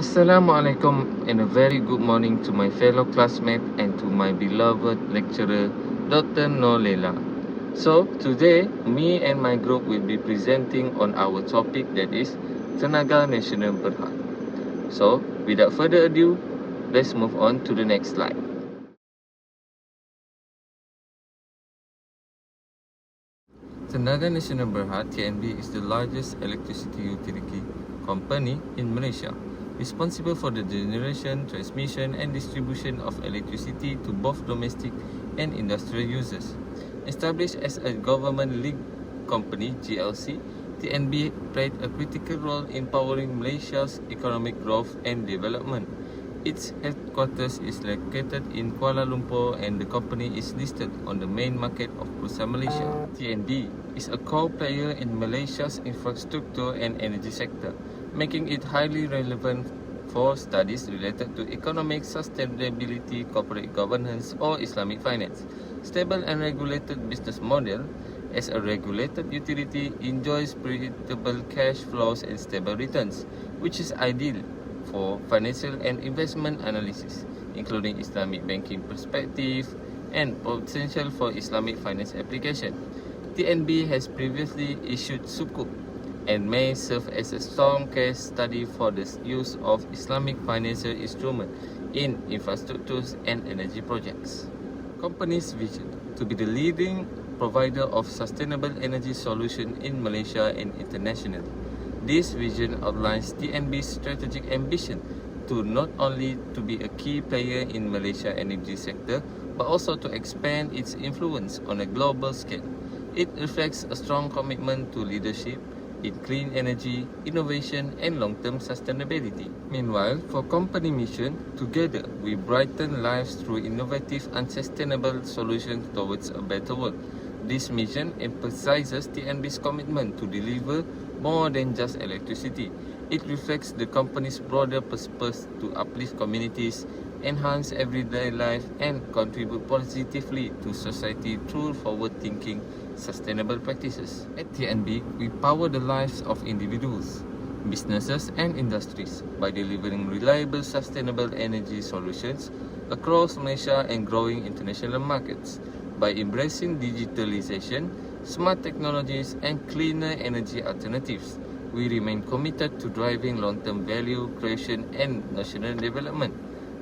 Assalamualaikum and a very good morning to my fellow classmates and to my beloved lecturer, Dr. Nolela. So, today, me and my group will be presenting on our topic that is Tenaga Nasional Berhad. So, without further ado, let's move on to the next slide. Tenaga Nasional Berhad (TNB) is the largest electricity utility company in Malaysia, responsible for the generation, transmission and distribution of electricity to both domestic and industrial users. Established as a government-linked company (GLC), TNB played a critical role in powering Malaysia's economic growth and development. Its headquarters is located in Kuala Lumpur and the company is listed on the main market of Bursa Malaysia. TNB is a core player in Malaysia's infrastructure and energy sector, making it highly relevant for studies related to economic sustainability, corporate governance, or Islamic finance. Stable and regulated business model. As a regulated utility, enjoys predictable cash flows and stable returns, which is ideal for financial and investment analysis, including Islamic banking perspective and potential for Islamic finance application. TNB has previously issued sukuk and may serve as a strong case study for the use of Islamic financial instruments in infrastructures and energy projects. Company's vision to be the leading provider of sustainable energy solutions in Malaysia and internationally. This vision outlines TNB's strategic ambition to not only to be a key player in Malaysia's energy sector, but also to expand its influence on a global scale. It reflects a strong commitment to leadership in clean energy, innovation, and long-term sustainability. Meanwhile, for company mission, together we brighten lives through innovative and sustainable solutions towards a better world. This mission emphasizes TNB's commitment to deliver more than just electricity. It reflects the company's broader purpose to uplift communities, enhance everyday life, and contribute positively to society through forward-thinking, sustainable practices. At TNB, we power the lives of individuals, businesses, and industries by delivering reliable, sustainable energy solutions across Malaysia and growing international markets. By embracing digitalization, smart technologies, and cleaner energy alternatives, we remain committed to driving long-term value creation and national development.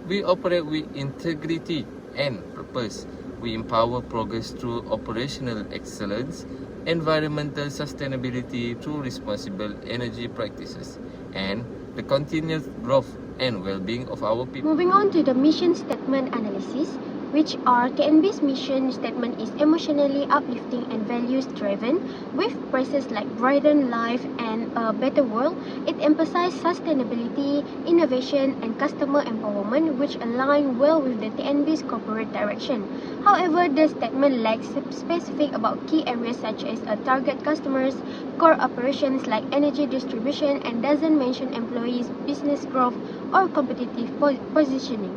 We operate with integrity and purpose. We empower progress through operational excellence, environmental sustainability through responsible energy practices, and the continuous growth and well-being of our people. Moving on to the mission statement analysis, which are TNB's mission statement is emotionally uplifting and values driven, with phrases like brighten life and a better world. It emphasizes sustainability, innovation, and customer empowerment, which align well with the TNB's corporate direction. However, the statement lacks specific about key areas such as target customers, core operations like energy distribution, and doesn't mention employees, business growth, or competitive positioning.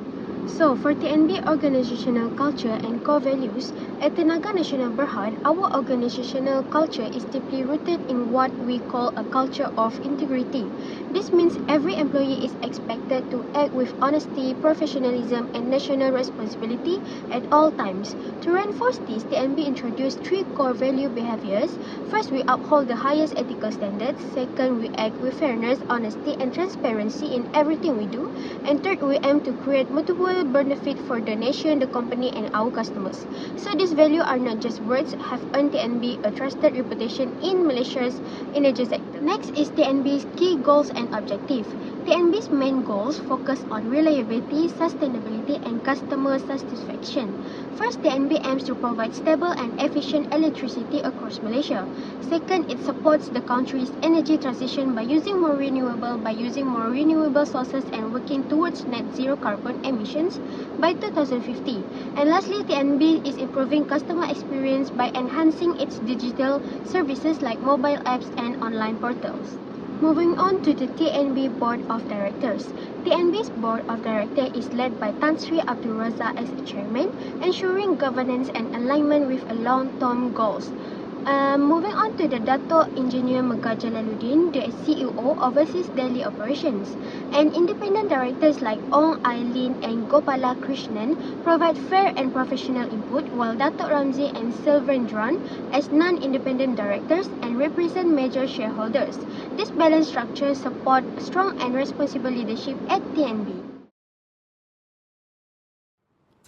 So, for TNB organizational culture and core values, at Tenaga Nasional Berhad, our organizational culture is deeply rooted in what we call a culture of integrity. This means every employee is expected to act with honesty, professionalism, and national responsibility at all times. To reinforce this, TNB introduced 3 core value behaviors. First, we uphold the highest ethical standards. Second, we act with fairness, honesty, and transparency in everything we do. And third, we aim to create multiple benefit for the nation, the company, and our customers. So these values are not just words, have earned TNB a trusted reputation in Malaysia's energy sector. Next is TNB's key goals and objectives. TNB's main goals focus on reliability, sustainability, and customer satisfaction. First, TNB aims to provide stable and efficient electricity across Malaysia. Second, it supports the country's energy transition by using more renewable sources and working towards net zero carbon emissions by 2050. And lastly, TNB is improving customer experience by enhancing its digital services like mobile apps and online portals. Moving on to the TNB Board of Directors. TNB's Board of Directors is led by Tan Sri Abdul Razak as chairman, ensuring governance and alignment with long-term goals. Moving on to the Dato Engineer Megah Jalaluddin, the CEO, oversees daily operations, and independent directors like Ong Ailin and Gopala Krishnan provide fair and professional input, while Dato Ramzi and Silvendran as non-independent directors and represent major shareholders. This balanced structure supports strong and responsible leadership at TNB.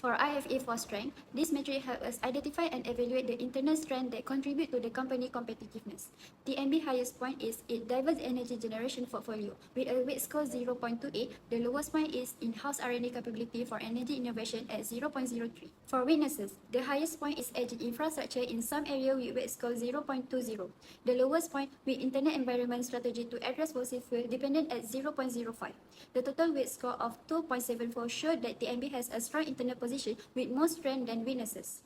For IFA for strength, this metric helps us identify and evaluate the internal strengths that contribute to the company competitiveness. TNB highest point is its diverse energy generation portfolio. With a weight score 0.28, the lowest point is in-house R&D capability for energy innovation at 0.03. For weaknesses, the highest point is aging infrastructure in some area with weight score 0.20. The lowest point with internet environment strategy to address fossil fuel dependent at 0.05. The total weight score of 2.74 showed that TNB has a strong internal position with more strength than weaknesses.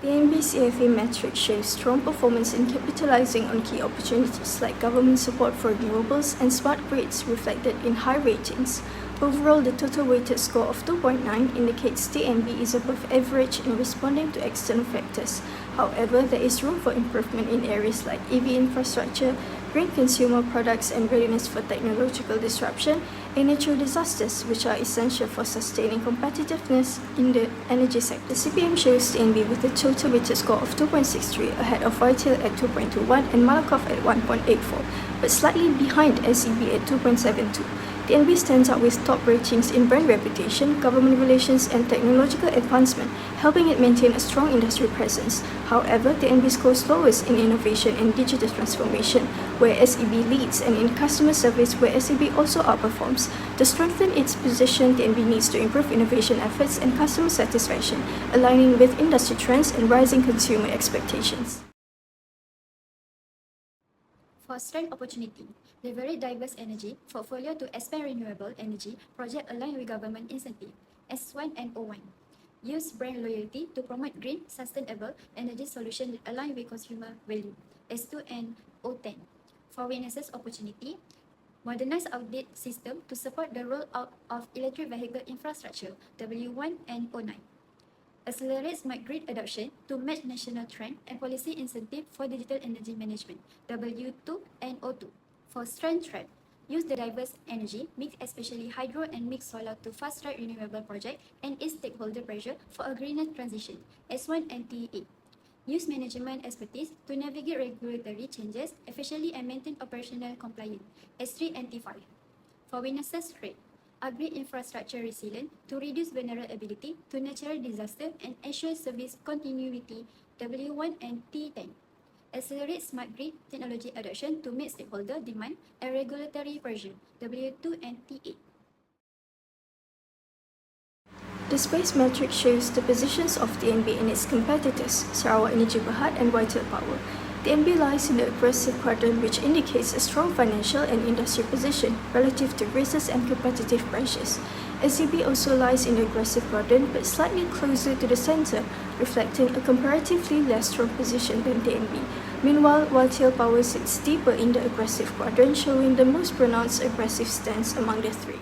TNB's EFA metric shows strong performance in capitalizing on key opportunities like government support for renewables and smart grids reflected in high ratings. Overall, the total weighted score of 2.9 indicates TNB is above average in responding to external factors. However, there is room for improvement in areas like EV infrastructure, green consumer products and readiness for technological disruption, and natural disasters, which are essential for sustaining competitiveness in the energy sector. The CPM shows TNB with a total weighted score of 2.63 ahead of Vital at 2.21 and Malakoff at 1.84, but slightly behind SEB at 2.72. TNB stands out with top ratings in brand reputation, government relations, and technological advancement, helping it maintain a strong industry presence. However, TNB scores lowest in innovation and digital transformation, where SEB leads, and in customer service, where SEB also outperforms. To strengthen its position, TNB needs to improve innovation efforts and customer satisfaction, aligning with industry trends and rising consumer expectations. For strength opportunity, leverage diverse energy portfolio to expand renewable energy project aligned with government incentive. S1 and O1. Use brand loyalty to promote green, sustainable energy solution that align with consumer value. S2 and O10. For weaknesses opportunity, modernize outdated system to support the rollout of electric vehicle infrastructure. W1 and O9. Accelerate smart grid adoption to match national trend and policy incentive for digital energy management. W2 and O2. For strength trap, use the diverse energy mix, especially hydro and mixed solar, to fast-track renewable project and ease stakeholder pressure for a greener transition. S1 and T8. Use management expertise to navigate regulatory changes efficiently and maintain operational compliance. S3 and T5. For weaknesses rate, upgrade infrastructure resilience to reduce vulnerability to natural disaster and ensure service continuity. W1 and T10. Accelerate smart grid technology adoption to meet stakeholder demand and regulatory pressure. W2 and T8. The space metric shows the positions of TNB and its competitors, Sarawak Energy Berhad and Vital Power. TNB lies in the aggressive quadrant, which indicates a strong financial and industry position relative to risks and competitive pressures. SEB also lies in the aggressive quadrant, but slightly closer to the center, reflecting a comparatively less strong position than TNB. Meanwhile, Vital Power sits deeper in the aggressive quadrant, showing the most pronounced aggressive stance among the three.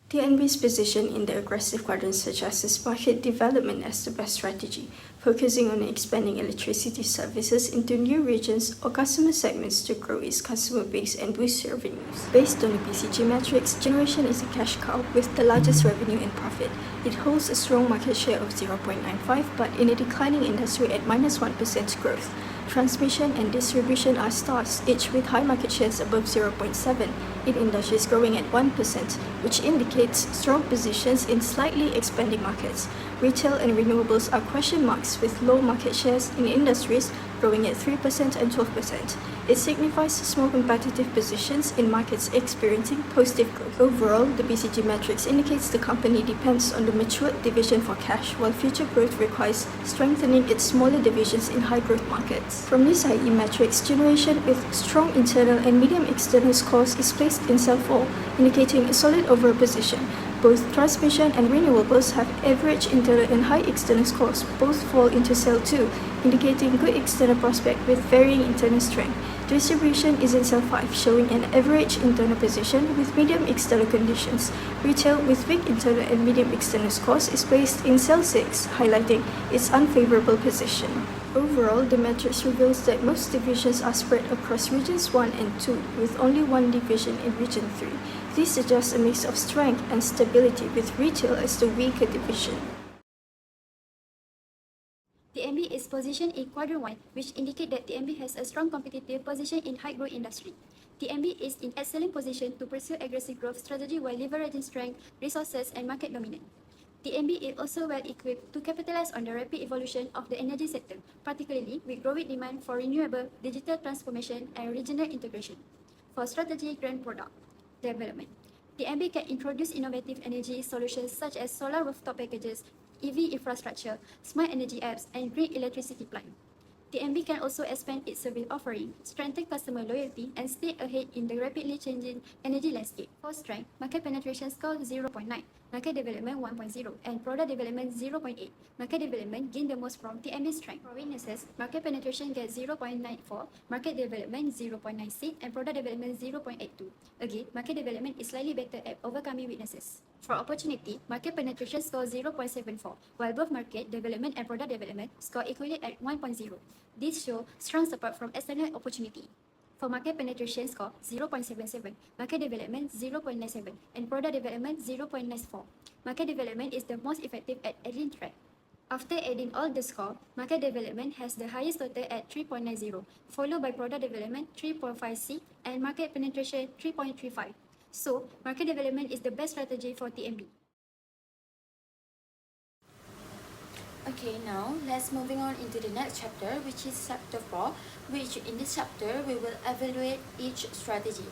TNB's position in the aggressive quadrant suggests market development as the best strategy, focusing on expanding electricity services into new regions or customer segments to grow its customer base and boost revenues. Based on the BCG metrics, generation is a cash cow with the largest revenue and profit. It holds a strong market share of 0.95, but in a declining industry at -1% growth. Transmission and distribution are stars, each with high market shares above 0.7, in industries growing at 1%, which indicates strong positions in slightly expanding markets. Retail and renewables are question marks with low market shares in industries growing at 3% and 12%. It signifies small competitive positions in markets experiencing positive growth. Overall, the BCG metrics indicates the company depends on the matured division for cash, while future growth requires strengthening its smaller divisions in high-growth markets. From these IE metrics, generation with strong internal and medium external scores is placed in cell 4, indicating a solid overall position. Both transmission and renewables have average internal and high external scores. Both fall into cell 2, indicating good external prospect with varying internal strength. Distribution is in cell 5, showing an average internal position with medium external conditions. Retail with weak internal and medium external scores is placed in cell 6, highlighting its unfavorable position. Overall, the matrix reveals that most divisions are spread across regions 1 and 2, with only one division in region 3. This suggests a mix of strength and stability, with retail as the weaker division. TNB is positioned in quadrant 1, which indicates that TNB has a strong competitive position in high-growth industry. TNB is in excellent position to pursue aggressive growth strategy while leveraging strength, resources, and market dominance. TNB is also well equipped to capitalize on the rapid evolution of the energy sector, particularly with growing demand for renewable, digital transformation, and regional integration. For strategy grant product development, TNB can introduce innovative energy solutions such as solar rooftop packages, EV infrastructure, smart energy apps, and green electricity plant. TNB can also expand its service offering, strengthen customer loyalty, and stay ahead in the rapidly changing energy landscape. For strength, market penetration score 0.9, market development 1.0, and product development 0.8. Market development gained the most from TNB strength. For weaknesses, market penetration gets 0.94, market development 0.96, and product development 0.82. Again, market development is slightly better at overcoming weaknesses. For opportunity, market penetration score 0.74, while both market development and product development score equally at 1.0. This shows strong support from external opportunity. For market penetration score 0.77, market development 0.97, and product development 0.94. Market development is the most effective at adding track. After adding all the score, market development has the highest total at 3.90, followed by product development 3.56 and market penetration 3.35. So, market development is the best strategy for TNB. Okay, now let's moving on into the next chapter, which is chapter 4, which in this chapter we will evaluate each strategy.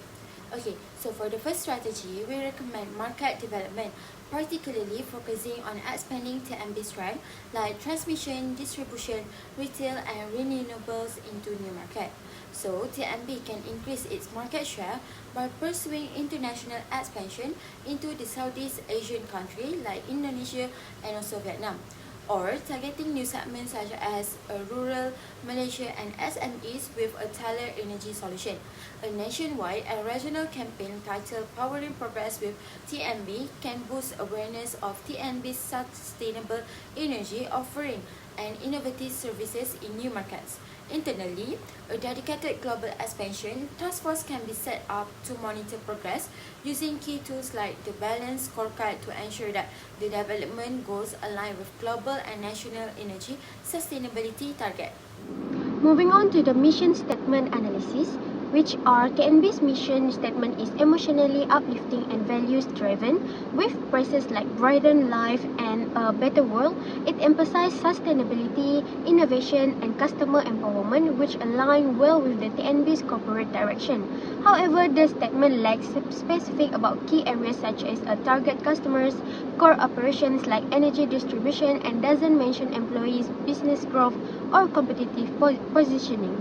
Okay, so for the first strategy, we recommend market development, particularly focusing on expanding TNB strength like transmission, distribution, retail, and renewables into new market. So TNB can increase its market share by pursuing international expansion into the Southeast Asian countries like Indonesia and also Vietnam, or targeting new segments such as rural Malaysia and SMEs with a tailored energy solution. A nationwide and regional campaign titled Powering Progress with TNB can boost awareness of TNB's sustainable energy offering and innovative services in new markets. Internally, a dedicated global expansion task force can be set up to monitor progress using key tools like the Balance Scorecard to ensure that the development goals align with global and national energy sustainability targets. Moving on to the mission statement analysis, which are TNB's mission statement is emotionally uplifting and values driven, with phrases like brighten life and a better world. It emphasizes sustainability, innovation, and customer empowerment, which align well with the TNB's corporate direction. However, the statement lacks specific about key areas such as target customers, core operations like energy distribution, and doesn't mention employees, business growth, or competitive positioning.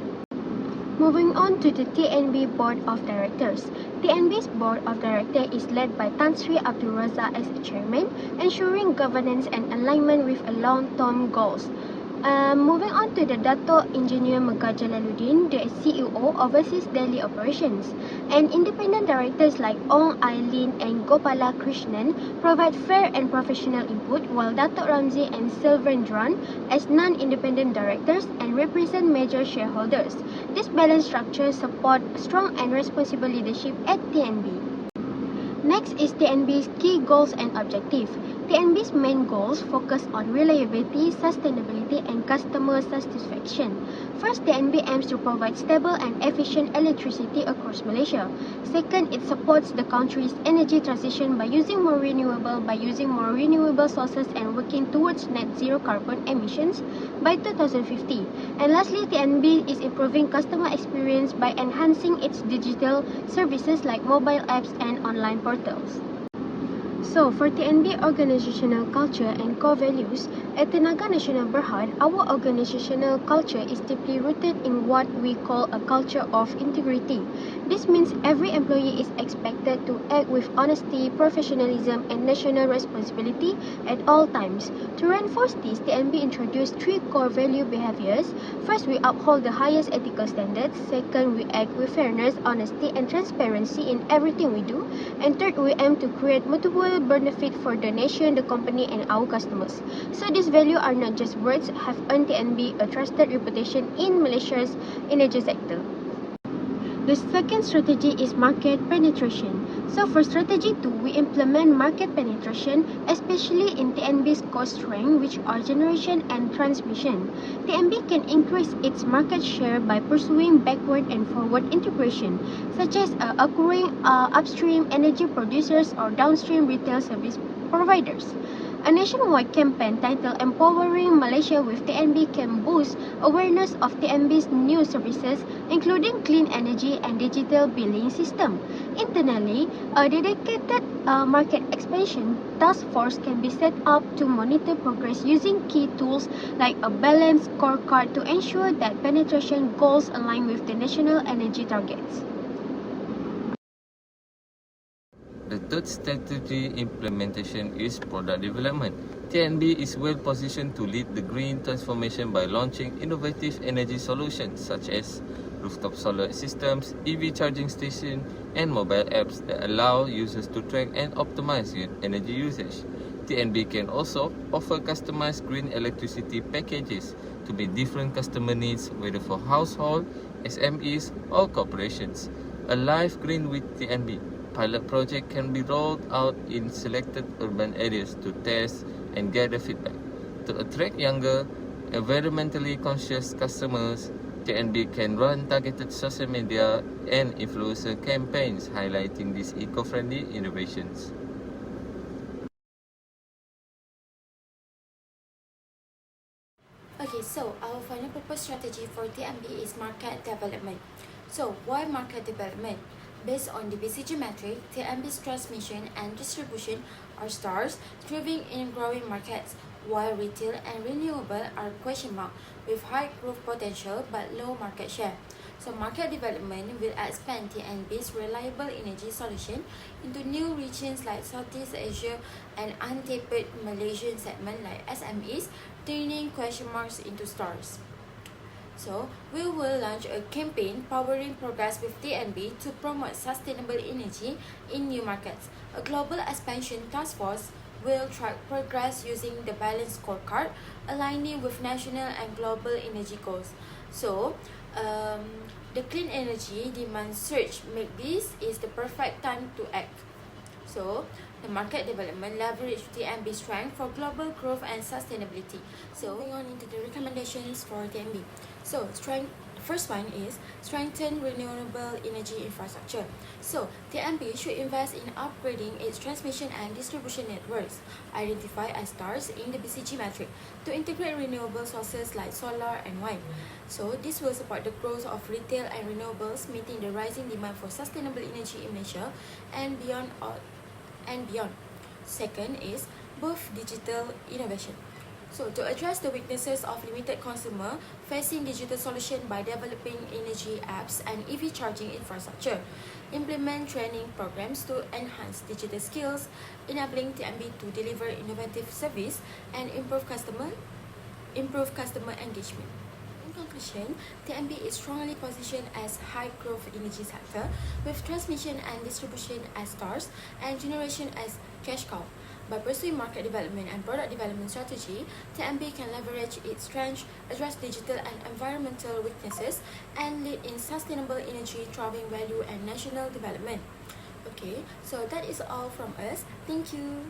Moving on to the TNB Board of Directors. TNB's Board of Directors is led by Tan Sri Abdul Razak as chairman, ensuring governance and alignment with long-term goals. Moving on to the Dato Engineer Megar Jalaluddin, the CEO, oversees daily operations, and independent directors like Ong Ailin and Gopala Krishnan provide fair and professional input, while Dato Ramzi and Silvendran as non-independent directors and represent major shareholders. This balanced structure supports strong and responsible leadership at TNB. Next is TNB's key goals and objectives. TNB's main goals focus on reliability, sustainability, and customer satisfaction. First, TNB aims to provide stable and efficient electricity across Malaysia. Second, it supports the country's energy transition by using more renewable sources and working towards net zero carbon emissions by 2050. And lastly, TNB is improving customer experience by enhancing its digital services like mobile apps and online portals. So, for TNB organizational culture and core values, at Tenaga Nasional Berhad, our organizational culture is deeply rooted in what we call a culture of integrity. This means every employee is expected to act with honesty, professionalism, and national responsibility at all times. To reinforce this, TNB introduced three core value behaviors. First, we uphold the highest ethical standards. Second, we act with fairness, honesty, and transparency in everything we do. And third, we aim to create mutual benefit for the nation, the company, and our customers. So these values are not just words, have earned TNB a trusted reputation in Malaysia's energy sector. The second strategy is market penetration. So for strategy 2, we implement market penetration, especially in TNB's core strength, which are generation and transmission. TNB can increase its market share by pursuing backward and forward integration, such as acquiring upstream energy producers or downstream retail service providers. A nationwide campaign titled Empowering Malaysia with TNB can boost awareness of TNB's new services, including clean energy and digital billing system. Internally, a dedicated market expansion task force can be set up to monitor progress using key tools like a balanced scorecard to ensure that penetration goals align with the national energy targets. The third strategy implementation is product development. TNB is well positioned to lead the green transformation by launching innovative energy solutions such as rooftop solar systems, EV charging stations, and mobile apps that allow users to track and optimize energy usage. TNB can also offer customized green electricity packages to meet different customer needs, whether for household, SMEs, or corporations. A live green with TNB pilot project can be rolled out in selected urban areas to test and gather feedback. To attract younger, environmentally conscious customers, TNB can run targeted social media and influencer campaigns highlighting these eco-friendly innovations. Okay, so our final purpose strategy for TNB is market development. So, why market development? Based on the BCG metric, TNB's transmission and distribution are stars, thriving in growing markets, while retail and renewable are question mark with high growth potential but low market share. So market development will expand TNB's reliable energy solution into new regions like Southeast Asia and untapped Malaysian segment like SMEs, turning question marks into stars. So, we will launch a campaign powering progress with TNB to promote sustainable energy in new markets. A global expansion task force will track progress using the balanced scorecard, aligning with national and global energy goals. So, the clean energy demand surge make this is the perfect time to act. So, the market development leverage TNB strength for global growth and sustainability. So, moving on into the recommendations for TNB. So, first one is strengthen renewable energy infrastructure. So, TNB should invest in upgrading its transmission and distribution networks, identified as stars in the BCG metric, to integrate renewable sources like solar and wind. So, this will support the growth of retail and renewables, meeting the rising demand for sustainable energy in Malaysia and beyond. Second is both digital innovation. So, to address the weaknesses of limited consumer facing digital solution by developing energy apps and EV charging infrastructure, implement training programs to enhance digital skills, enabling TNB to deliver innovative service and improve customer engagement. In conclusion, TNB is strongly positioned as high-growth energy sector with transmission and distribution as stars and generation as cash cow. By pursuing market development and product development strategy, TNB can leverage its strengths, address digital and environmental weaknesses, and lead in sustainable energy, driving value and national development. Okay, so that is all from us. Thank you.